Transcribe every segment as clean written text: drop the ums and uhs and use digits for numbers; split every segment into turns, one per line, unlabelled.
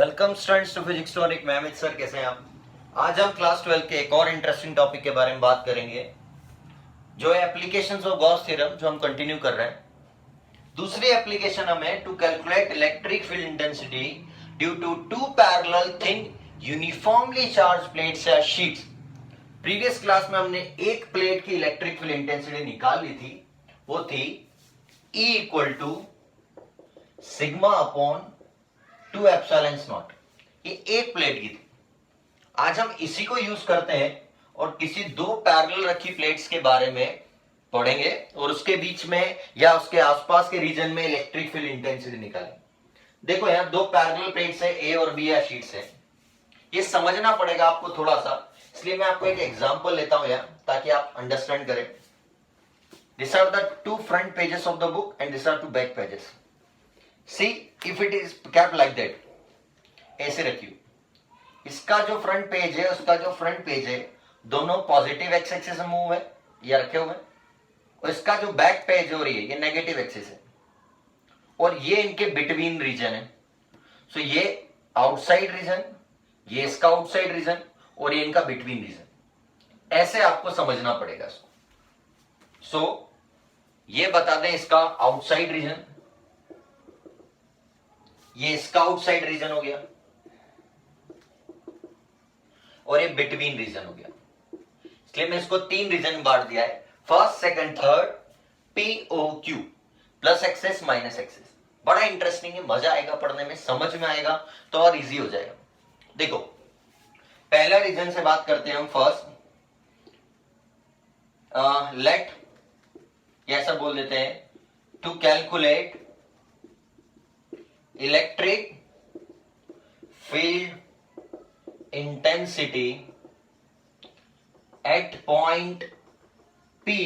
Welcome students to physics tonic. मैं Amit sir, कैसे हैं आप? आज हम क्लास 12 के एक और इंटरेस्टिंग टॉपिक के बारे में बात करेंगे, जो है एप्लीकेशंस ऑफ गॉस थ्योरम, जो हम कंटिन्यू कर रहे हैं। दूसरी एप्लीकेशन हमें to calculate electric field intensity due to two parallel thin uniformly charge plates या शीट्स। प्रीवियस क्लास में हमने एक प्लेट की इलेक्ट्रिक फील्ड इंटेंसिटी निकाल ली थी, वो थी E equal to sigma upon 2 epsilon naught. ये एक प्लेट की थी। आज हम इसी को यूज करते हैं और किसी दो पैरेलल रखी प्लेट्स के बारे में पढ़ेंगे और उसके बीच में या उसके आसपास के रीजन में इलेक्ट्रिक फील्ड इंटेंसिटी निकालेंगे। देखो यहां दो पैरेलल प्लेट्स है, ए और बी या शीट्स है। ये समझना पड़ेगा आपको थोड़ा सा, इसलिए मैं आपको एक एग्जांपल लेता हूं यहां ताकि आप अंडरस्टैंड करें। This are the two front pages of the book and this are two back pages. See if it is kept like that, ऐसे रखियो। इसका जो फ्रंट पेज है, उसका जो फ्रंट पेज है, दोनों पॉजिटिव एक्स एक्सिस में मूव है, ये रखे हुए, और इसका जो बैक पेज हो रही है ये नेगेटिव एक्सिस है, और ये इनके बिटवीन रीजन है। सो ये आउटसाइड रीजन, ये इसका आउटसाइड रीजन, और ये इनका बिटवीन रीजन। ऐसे आपको समझना पड़ेगा इसको। सो ये बता दें इसका आउटसाइड रीजन, ये इसका आउटसाइड रीजन हो गया, और ये बिटवीन रीजन हो गया। इसलिए मैं इसको तीन रीजन बांट दिया है, first second third, POQ, plus axis minus axis. बड़ा इंटरेस्टिंग है, मजा आएगा पढ़ने में, समझ में आएगा तो और इजी हो जाएगा। देखो पहला रीजन से बात करते हैं हम। फर्स्ट लेट, ऐसा बोल देते हैं, to calculate electric field intensity at point P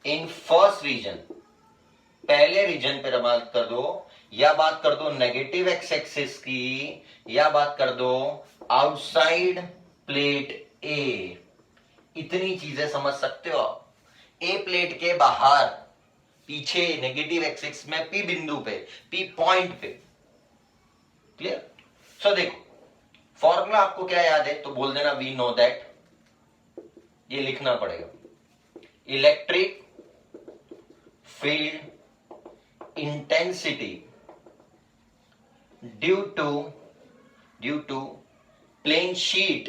in first region. पहले रीजन पे बात कर दो, या बात कर दो नेगेटिव एक्स एक्सिस की, या बात कर दो आउटसाइड प्लेट A। इतनी चीजें समझ सकते हो आप। ए प्लेट के बाहर पीछे नेगेटिव एक्सिस में P बिंदु पे, P पॉइंट पे। क्लियर? सो देखो फॉर्मूला आपको क्या याद है तो बोल देना, वी नो दैट। ये लिखना पड़ेगा, electric field intensity due to plane sheet.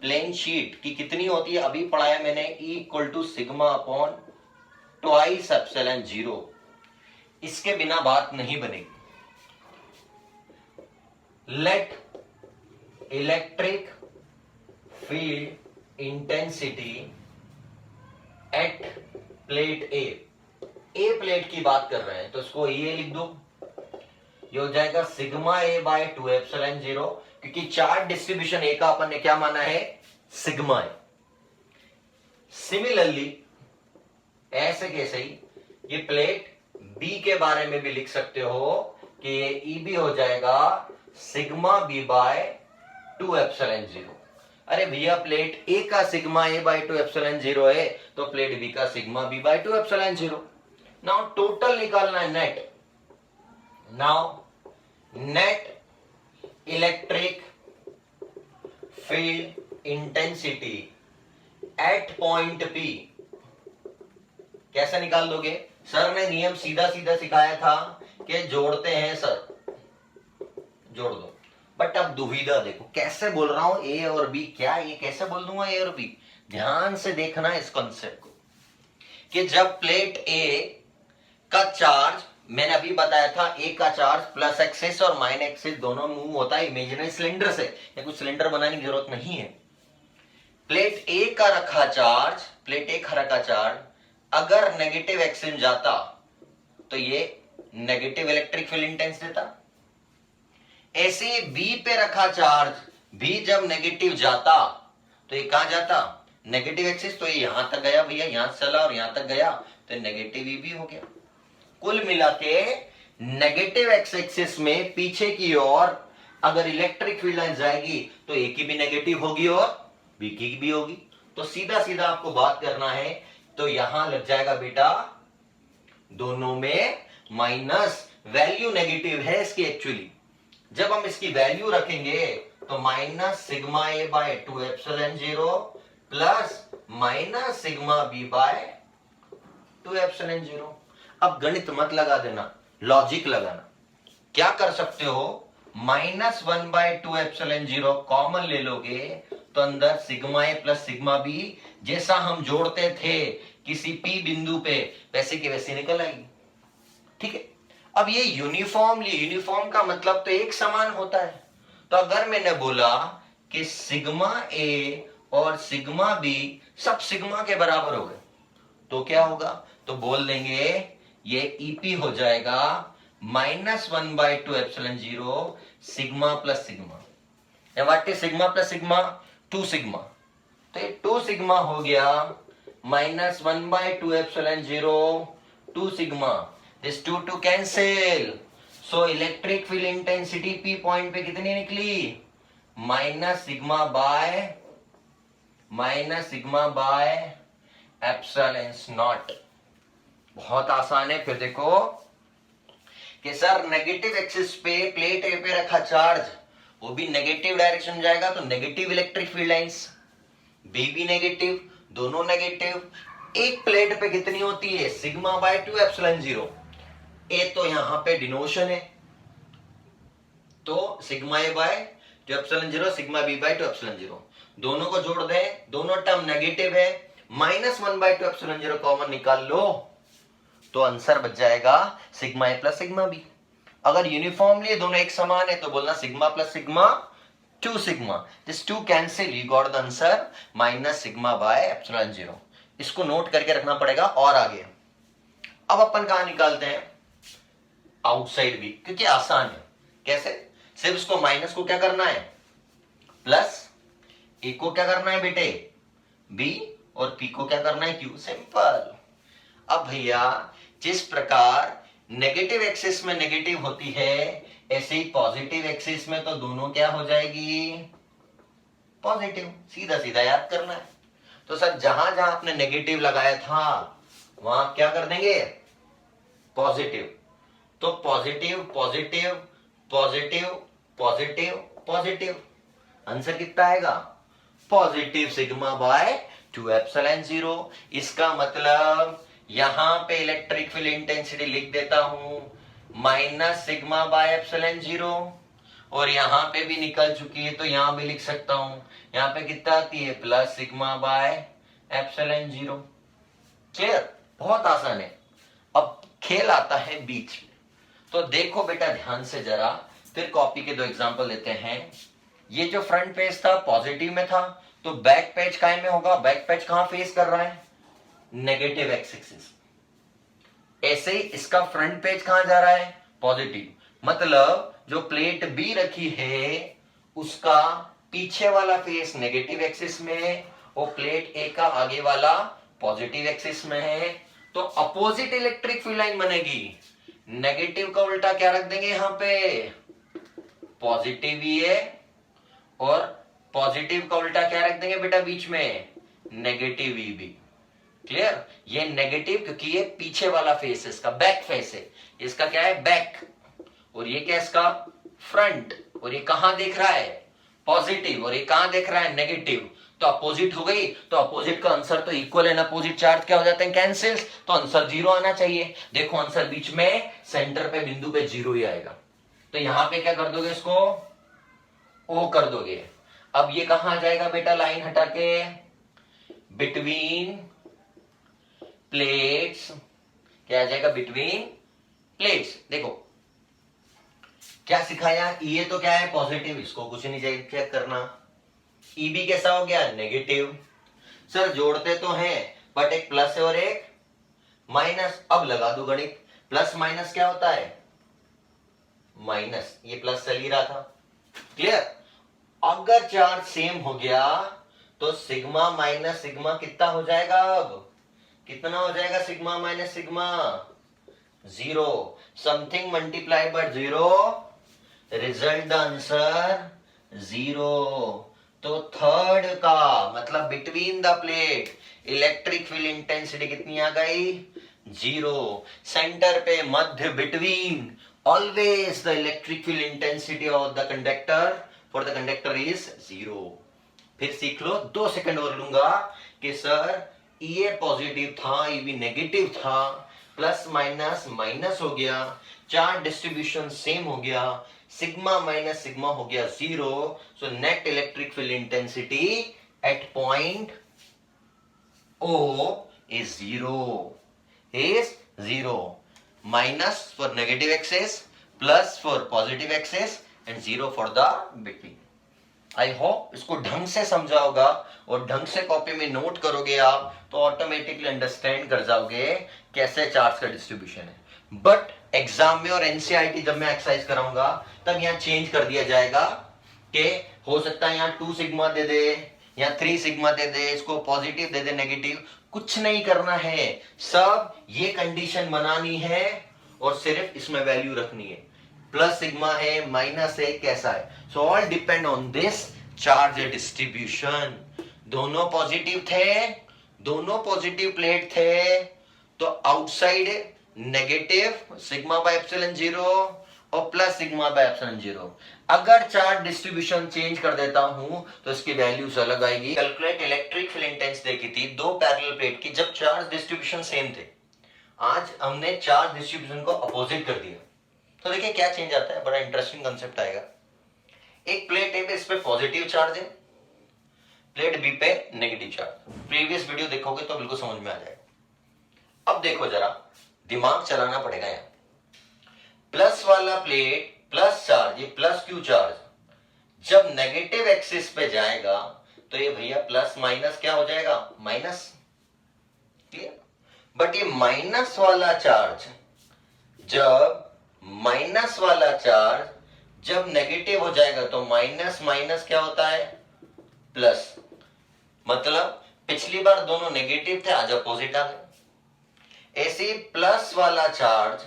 Plane sheet की कितनी होती है अभी पढ़ाया मैंने, E equal to sigma upon twice epsilon 0। इसके बिना बात नहीं बनेगी। Let electric field intensity at plate A plate की बात कर रहे हैं तो इसको ये लिख दो, ये हो जाएगा सिग्मा ए बाय 2 एप्सिलॉन 0, क्योंकि चार्ज डिस्ट्रीब्यूशन ए का अपन ने क्या माना है, सिग्मा ए। सिमिलरली ऐसे कैसे ही ये प्लेट बी के बारे में भी लिख सकते हो कि ये ई भी हो जाएगा सिग्मा बी बाय 2 एप्सिलॉन 0। अरे भैया प्लेट ए का सिग्मा ए बाय 2 एप्सिलॉन 0 है तो प्लेट बी का sigma B by 2 epsilon 0। Now total निकालना है, net. Now net electric field intensity at point P कैसे निकाल दोगे? सर ने नियम सीधा सीधा सिखाया था कि जोड़ते हैं सर, जोड़ दो। बट अब दुविधा देखो कैसे बोल रहा हूं, ए और बी, क्या ये कैसे बोल दूंगा ए और बी? ध्यान से देखना इस कॉन्सेप्ट को कि जब प्लेट ए का चार्ज, मैंने अभी बताया था, ए का चार्ज प्लस एक्सिस और माइनस एक्सिस दोनों मूव होता है इमेजिनरी सिलेंडर से, या कुछ सिलेंडर बनाने की जरूरत नहीं है। प्लेट ए का रखा चार्ज, प्लेट ए का रखा चार्ज अगर नेगेटिव एक्सिस जाता तो ये नेगेटिव इलेक्ट्रिक फील्ड इंटेंस देता। ऐसे बी पे रखा चार्ज, बी जब नेगेटिव जाता तो ये कहां जाता, नेगेटिव एक्सिस, तो ये यहां तक गया भैया, यहां से चला और यहां तक गया तो नेगेटिव ई भी हो गया। कुल मिला के नेगेटिव एक्स एक्सिस में पीछे की ओर अगर इलेक्ट्रिक फील्ड लाइन जाएगी तो ए की भी नेगेटिव होगी और बी की भी होगी। तो सीधा सीधा आपको बात करना है तो यहां लग जाएगा बेटा, दोनों में माइनस, वैल्यू नेगेटिव है इसकी एक्चुअली। जब हम इसकी वैल्यू रखेंगे तो minus sigma A by 2 epsilon 0 plus minus sigma B by 2 epsilon 0। अब गणित मत लगा देना, लॉजिक लगाना। क्या कर सकते हो, -1/2 एप्सिलॉन 0 कॉमन ले लोगे तो अंदर सिग्मा ए प्लस सिग्मा बी जैसा हम जोड़ते थे किसी पी बिंदु पे वैसे की वैसी निकल आएगी। ठीक है, अब ये यूनिफॉर्म का मतलब तो एक समान होता है। तो अगर मैंने बोला कि सिग्मा ए और सिग्मा बी सब सिग्मा के बराबर हो गए तो क्या होगा, तो बोल देंगे ये ईपी हो जाएगा -1/2 epsilon 0 sigma plus sigma. What is sigma plus sigma, 2 sigma. तो ये 2 सिग्मा हो गया -1/2 epsilon 0 2 sigma. This 2 cancel, so electric field intensity P point पे कितनी निकली, minus sigma by epsilon not. बहुत आसान है। फिर देखो कि सर नेगेटिव एक्सिस पे प्लेट ए पे रखा चार्ज वो भी नेगेटिव डायरेक्शन में जाएगा तो negative electric field lines, B भी नेगेटिव, दोनों नेगेटिव। एक प्लेट पे कितनी होती है, सिग्मा बाय 2 एप्सिलॉन 0। ए तो यहां पे डिनोशन है तो sigma A by 2 epsilon 0 sigma B by 2 epsilon 0, दोनों को जोड़ दे, दोनों टर्म नेगेटिव है, -1/2 एप्सिलॉन 0 कॉमन निकाल लो तो आंसर बच जाएगा सिग्मा ए प्लस सिग्मा बी। अगर यूनिफॉर्मली दोनों एक समान है तो बोलना sigma plus sigma 2 sigma. This 2 cancel, you got the answer -sigma by epsilon 0। इसको नोट करके रखना पड़ेगा। और आगे अब अपन कहां निकालते हैं, आउटसाइड भी, क्योंकि आसान है। कैसे, सिर्फ इसको माइनस को क्या करना है प्लस, ए को क्या करना है बेटे बी, और पी को क्या करना है क्यू, सिंपल। अब भैया जिस प्रकार नेगेटिव एक्सिस में नेगेटिव होती है ऐसे ही पॉजिटिव एक्सिस में तो दोनों क्या हो जाएगी पॉजिटिव, सीधा सीधा याद करना है। तो सर जहां जहां आपने नेगेटिव लगाया था वहां क्या कर देंगे पॉजिटिव, तो positive positive positive positive positive, answer कितना आएगा पॉजिटिव सिग्मा बाय 2 एप्सिलॉन 0। इसका मतलब यहां पे इलेक्ट्रिक फील्ड इंटेंसिटी लिख देता हूं -सिग्मा बाय एप्सिलॉन 0, और यहां पे भी निकल चुकी है तो यहां भी लिख सकता हूं, यहां पे कितना आती है plus sigma by epsilon 0। Clear, बहुत आसान है। अब खेल आता है बीच में, तो देखो बेटा ध्यान से जरा, फिर कॉपी के 2 एग्जांपल लेते हैं। ये जो फ्रंट पेज था पॉजिटिव में था तो बैक पेज काय में होगा, बैक पेज कहां फेस कर रहा है नेगेटिव एक्स एक्सिस। ऐसे ही इसका फ्रंट पेज कहां जा रहा है पॉजिटिव, मतलब जो प्लेट बी रखी है उसका पीछे वाला फेस नेगेटिव एक्सिस में है, वो प्लेट ए का आगे वाला पॉजिटिव एक्सिस में है, तो अपोजिट इलेक्ट्रिक फील्ड लाइन बनेगी। नेगेटिव का उल्टा क्या रख देंगे यहां पे पॉजिटिव ही है, और पॉजिटिव का उल्टा क्या रख देंगे बेटा बीच में नेगेटिव ई बी। क्लियर, ये नेगेटिव क्योंकि ये पीछे वाला फेस है, इसका बैक फेस है, इसका क्या है बैक, और ये क्या है इसका फ्रंट, और ये कहां देख रहा है पॉजिटिव, और ये कहां देख रहा है नेगेटिव, तो अपोजिट हो गई। तो अपोजिट का आंसर तो इक्वल है ना, अपोजिट चार्ज क्या हो जाते हैं कैंसिल, तो आंसर 0 आना चाहिए। देखो आंसर बीच में सेंटर पे बिंदु पे 0 ही आएगा, तो यहां पे क्या कर दोगे इसको ओ कर दोगे। अब ये कहां जाएगा बेटा लाइन हटा के बिटवीन प्लेट्स, क्या आ जाएगा बिटवीन प्लेट्स। देखो क्या सिखाया, ये तो क्या है पॉजिटिव, इसको कुछ नहीं चाहिए चेक करना। ईबी कैसा हो गया नेगेटिव, सर जोड़ते तो हैं बट एक प्लस है और एक माइनस। अब लगा दो गणित, प्लस माइनस क्या होता है माइनस, ये प्लस चल ही रहा था। क्लियर, अगर चार्ज सेम हो गया तो सिग्मा माइनस सिग्मा कितना हो जाएगा, अब कितना हो जाएगा sigma minus sigma 0, something multiplied by 0, result the answer 0। तो थर्ड का मतलब between the plate electric field intensity कितनी आ गई 0, सेंटर पे मध्य between always the electric field intensity of the conductor for the conductor is 0. फिर सीख लो, 2 सेकंड और लूंगा कि सर ये पॉजिटिव था, ये भी नेगेटिव था, प्लस माइनस माइनस हो गया, चार्ज डिस्ट्रीब्यूशन सेम हो गया, सिग्मा माइनस सिग्मा हो गया 0. So net electric field intensity at point O is 0. Is 0. Minus for negative axis, plus for positive axis, and 0 for the between. I hope इसको ढंग से समझा होगा और ढंग से कॉपी में नोट करोगे आप तो ऑटोमेटिकली अंडरस्टैंड कर जाओगे कैसे चार्ज का डिस्ट्रीब्यूशन है. बट एग्जाम में और एनसीईआरटी जब मैं एक्सरसाइज कराऊंगा तब यहाँ चेंज कर दिया जाएगा कि हो सकता है यहाँ 2 सिग्मा दे दे या 3 सिग्मा दे दे, इसको पॉजिटिव दे दे, नेगेटिव. कुछ नहीं करना है, सब ये कंडीशन बनानी है और सिर्फ इसमें वैल्यू रखनी है. प्लस सिग्मा है, माइनस है, कैसा है. So all depend on this charge distribution. दोनों पॉजिटिव थे, दोनों पॉजिटिव प्लेट थे, तो outside negative sigma by epsilon 0 और प्लस सिग्मा बाय एप्सिलॉन 0. अगर चार्ज डिस्ट्रीब्यूशन चेंज कर देता हूं तो इसकी वैल्यूज अलग आएगी. कैलकुलेट इलेक्ट्रिक फील्ड इंटेंस देखी थी 2 पैरेलल प्लेट की जब चार्ज डिस्ट्रीब्यूशन सेम थे. आज हमने चार्ज डिस्ट्रीब्यूशन को अपोजिट कर दिया तो देखिए क्या चेंज आता है. बड़ा इंटरेस्टिंग कंसेप्ट आएगा. एक प्लेट ए पे इस पे पॉजिटिव चार्ज है, प्लेट बी पे नेगेटिव चार्ज. प्रीवियस वीडियो देखोगे तो बिल्कुल समझ में आ जाएगा. अब देखो जरा, दिमाग चलाना पड़ेगा. यहाँ प्लस वाला प्लेट प्लस चार्ज, ये प्लस क्यू चार्ज जब नेगेटिव एक्सिस पे जाएगा तो ये भैया प्लस माइनस क्या हो जाएगा, माइनस. क्लियर. बट ये माइनस वाला चार्ज जब नेगेटिव हो जाएगा तो माइनस माइनस क्या होता है, प्लस. मतलब पिछली बार दोनों नेगेटिव थे, आज अपोजिट आ गए. ऐसे प्लस वाला चार्ज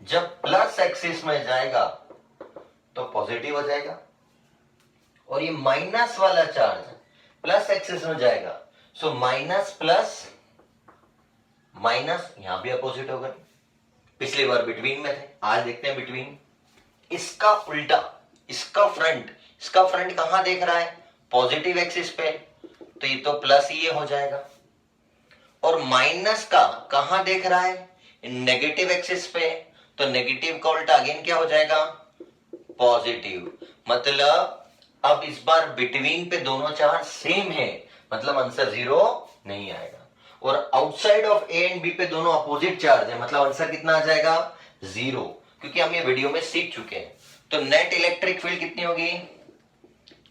जब प्लस एक्सिस में जाएगा तो पॉजिटिव हो जाएगा और ये माइनस वाला चार्ज प्लस एक्सिस में जाएगा. सो माइनस प्लस माइनस यहां भी अपोजिट होगा. पिछली बार बिटवीन में थे, आज देखते हैं बिटवीन. इसका उल्टा, इसका फ्रंट कहां देख रहा है, पॉजिटिव एक्सिस पे, तो ये तो प्लस ये हो जाएगा. और माइनस का कहां देख रहा है, नेगेटिव एक्सिस पे, तो नेगेटिव का उल्टा अगेन क्या हो जाएगा, पॉजिटिव. मतलब अब इस बार बिटवीन पे दोनों चार्ज सेम है, मतलब आंसर 0 नहीं आएगा. और outside of A and B पे दोनों अपोजिट चार्ज है, मतलब आंसर कितना आ जाएगा, 0. क्योंकि हम ये वीडियो में सीख चुके हैं. तो नेट इलेक्ट्रिक फील्ड कितनी होगी,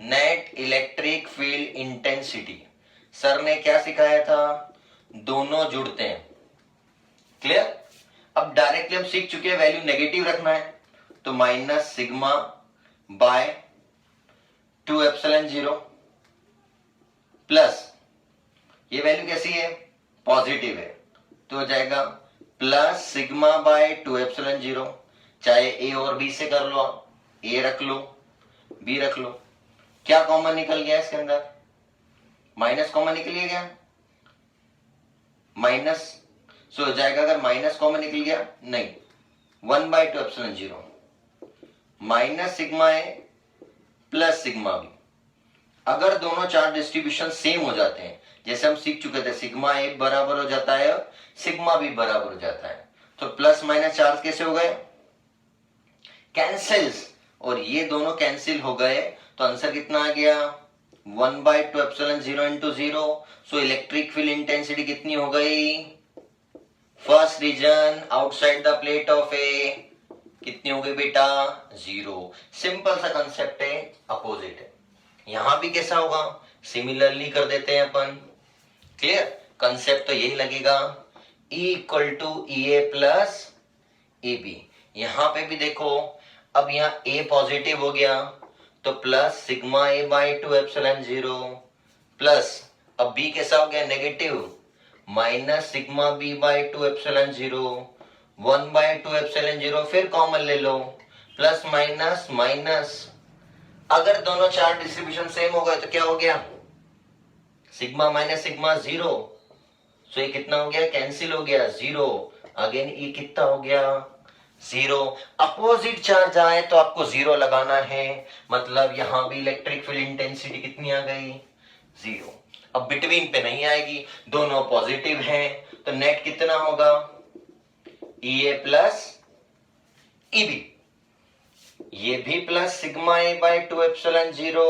net electric field intensity. Sir ने क्या सिखाया था, दोनों जुड़ते हैं. क्लियर. अब डायरेक्टली हम सीख चुके हैं वैल्यू नेगेटिव रखना है, तो minus sigma bye 2 epsilon 0 plus ये वैल्यू कैसी है, पॉजिटिव है, तो हो जाएगा प्लस सिग्मा बाय 2 एप्सिलॉन 0. चाहे ए और बी से कर लो, ए रख लो, बी रख लो. क्या कॉमन निकल गया इसके अंदर, माइनस कॉमन निकल गया, माइनस. सो हो जाएगा, अगर माइनस कॉमन निकल गया, नहीं, 1/2 एप्सिलॉन 0 माइनस सिग्मा ए प्लस सिग्मा बी. अगर दोनों चार्ज डिस्ट्रीब्यूशन सेम हो जाते हैं, जैसे हम सीख चुके थे, सिग्मा ए बराबर हो जाता है, सिग्मा बी बराबर हो जाता है, तो प्लस माइनस चार्ज कैसे हो गए, कैंसिल्स. और ये दोनों कैंसिल हो गए तो आंसर कितना आ गया, 1/2 epsilon 0 into 0. So electric field intensity कितनी हो गई, first region outside the plate of A कितनी हो गई बेटा, 0. सिंपल सा कंसेप्ट है, अपोजिट है. यहां भी कैसा होगा, सिमिलरली कर देते हैं अपन. क्लियर. कंसेप्ट तो यही लगेगा, E equal to EA plus AB. यहां पे भी देखो, अब यहाँ A पॉजिटिव हो गया तो plus sigma A by 2 epsilon 0 plus, अब B कैसा हो गया, negative, minus sigma B by 2 epsilon 0 1/2 epsilon 0. फिर कॉमन ले लो, प्लस माइनस माइनस. अगर दोनों चार्ज डिस्ट्रीब्यूशन सेम हो गए तो क्या हो गया, सिग्मा माइनस सिग्मा 0. सो ये कितना हो गया, कैंसिल हो गया, 0. अगेन ये कितना हो गया, जीरो। अपोजिट चार्ज आए तो आपको जीरो लगाना है, मतलब यहां भी इलेक्ट्रिक फील्ड इंटेंसिटी कितनी आ गई, जीरो। अब बिटवीन पे नहीं आएगी, दोनों पॉजिटिव हैं, तो नेट कितना होगा, ई ए प्लस ई बी। ये भी plus sigma A by 2 epsilon 0,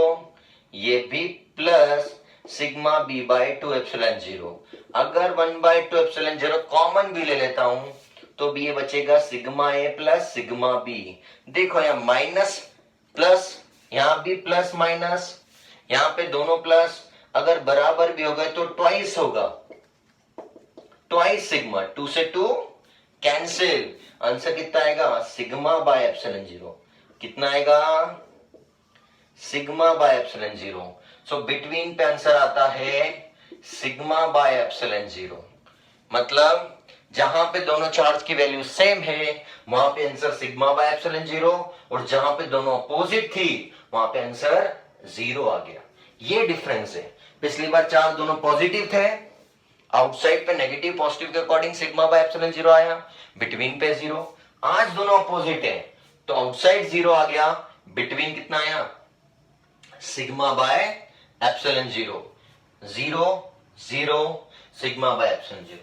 ये भी plus sigma B by 2 epsilon 0। अगर 1 बाय 2 एप्सिलॉन 0 कॉमन भी ले लेता हूं तो भी ये बचेगा सिग्मा ए प्लस सिग्मा बी। देखो यहां माइनस प्लस, यहां भी प्लस माइनस, यहां पे दोनों प्लस, अगर बराबर भी हो गए तो ट्वाइस होगा, ट्वाइस सिग्मा, 2 से 2 कैंसिल, आंसर कितना आएगा, सिग्मा बाय एप्सिलॉन 0। कितना आएगा, sigma by epsilon 0। So between पे आंसर आता है सिग्मा बाय एप्सिलॉन 0। मतलब जहां पे दोनों चार्ज की वैल्यू सेम है वहां पे आंसर सिग्मा बाय एप्सिलॉन 0, और जहां पे दोनों अपोजिट थी वहां पे आंसर 0 आ गया। ये डिफरेंस है। पिछली बार चार्ज दोनों पॉजिटिव थे, आउटसाइड पे नेगेटिव पॉजिटिव के अकॉर्डिंग सिग्मा बाय एप्सिलॉन 0 आया, बिटवीन पे 0। आज दोनों अपोजिट है तो आउटसाइड 0 आ गया, बिटवीन कितना आया, sigma by epsilon 0, 0 0 sigma by epsilon 0।